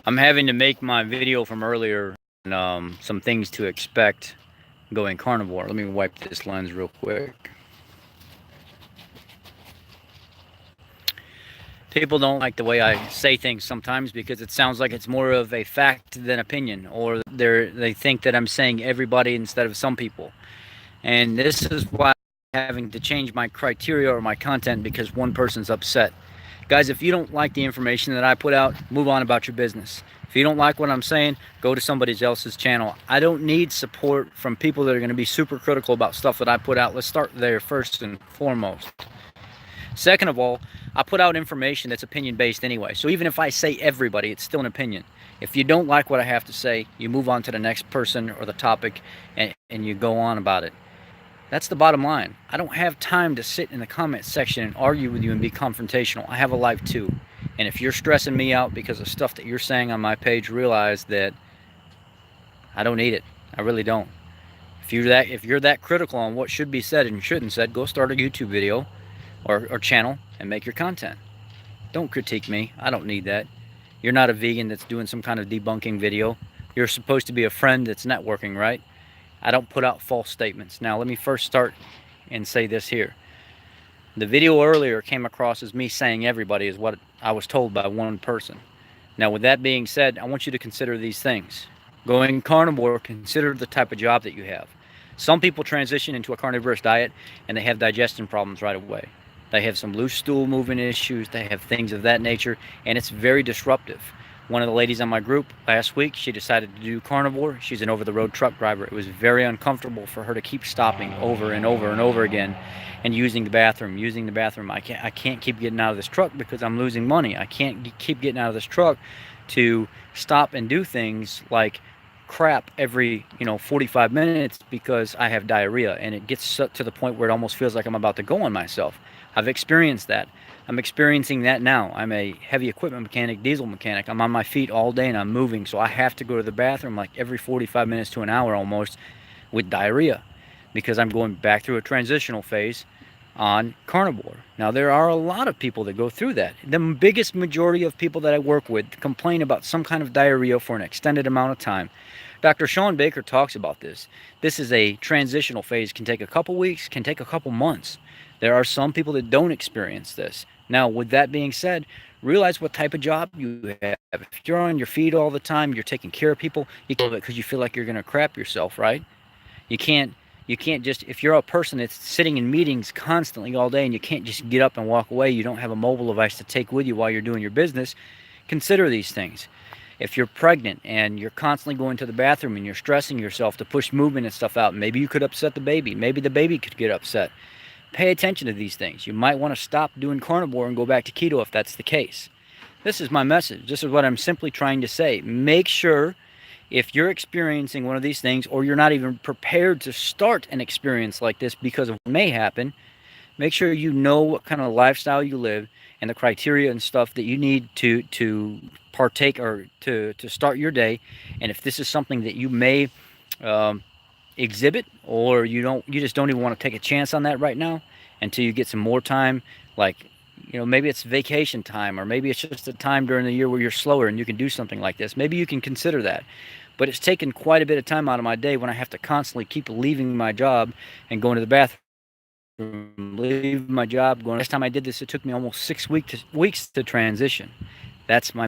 I'm having to make my video from earlier and some things to expect going carnivore. Let me wipe this lens real quick. People don't like the way I say things sometimes because it sounds like it's more of a fact than opinion, or they think that I'm saying everybody instead of some people. And this is why I'm having to change my criteria or my content because one person's upset. Guys, if you don't like the information that I put out, move on about your business. If you don't like what I'm saying, go to somebody else's channel. I don't need support from people that are going to be super critical about stuff that I put out. Let's start there first and foremost. Second of all, I put out information that's opinion based anyway. So even if I say everybody, it's still an opinion. If you don't like what I have to say, you move on to the next person or the topic and you go on about it. That's the bottom line. I don't have time to sit in the comment section and argue with you and be confrontational. I have a life too. And if you're stressing me out because of stuff that you're saying on my page, realize that I don't need it. I really don't. If you're that critical on what should be said and shouldn't said, go start a YouTube video or channel and make your content. Don't critique me. I don't need that. You're not a vegan that's doing some kind of debunking video. You're supposed to be a friend that's networking, right? I don't put out false statements. Now, let me first start and say this here. The video earlier came across as me saying everybody is what I was told by one person. Now, with that being said, I want you to consider these things. Going carnivore, consider the type of job that you have. Some people transition into a carnivorous diet and they have digestion problems right away. They have some loose stool movement issues. They have things of that nature, and it's very disruptive. One of the ladies on my group last week, she decided to do carnivore. She's an over-the-road truck driver. It was very uncomfortable for her to keep stopping over and over and over again and using the bathroom. I can't keep getting out of this truck because I'm losing money. I can't keep getting out of this truck to stop and do things like crap every 45 minutes because I have diarrhea, and it gets to the point where it almost feels like I'm about to go on myself. I've experienced that. I'm experiencing that now. I'm a heavy equipment mechanic, diesel mechanic. I'm on my feet all day and I'm moving, so I have to go to the bathroom like every 45 minutes to an hour almost with diarrhea because I'm going back through a transitional phase on carnivore. Now, there are a lot of people that go through that. The biggest majority of people that I work with complain about some kind of diarrhea for an extended amount of time. Dr. Sean Baker talks about this. This is a transitional phase, can take a couple weeks, can take a couple months. There are some people that don't experience this. Now, with that being said, realize what type of job you have. If you're on your feet all the time, you're taking care of people, you can do it because you feel like you're going to crap yourself, right? You can't just, if you're a person that's sitting in meetings constantly all day and you can't just get up and walk away, you don't have a mobile device to take with you while you're doing your business, consider these things. If you're pregnant and you're constantly going to the bathroom and you're stressing yourself to push movement and stuff out, maybe you could upset the baby. Maybe the baby could get upset. Pay attention to these things. You might want to stop doing carnivore and go back to keto if that's the case. This is my message. This is what I'm simply trying to say. Make sure if you're experiencing one of these things or you're not even prepared to start an experience like this because of what may happen, make sure you know what kind of lifestyle you live and the criteria and stuff that you need to partake or to start your day. And if this is something that you may exhibit or you just don't even want to take a chance on that right now until you get some more time, like maybe it's vacation time or maybe it's just a time during the year where you're slower and you can do something like this. Maybe you can consider that. But it's taken quite a bit of time out of my day when I have to constantly keep leaving my job and going to the bathroom, leave my job, going. Last time I did this, it took me almost 6 weeks to transition. That's my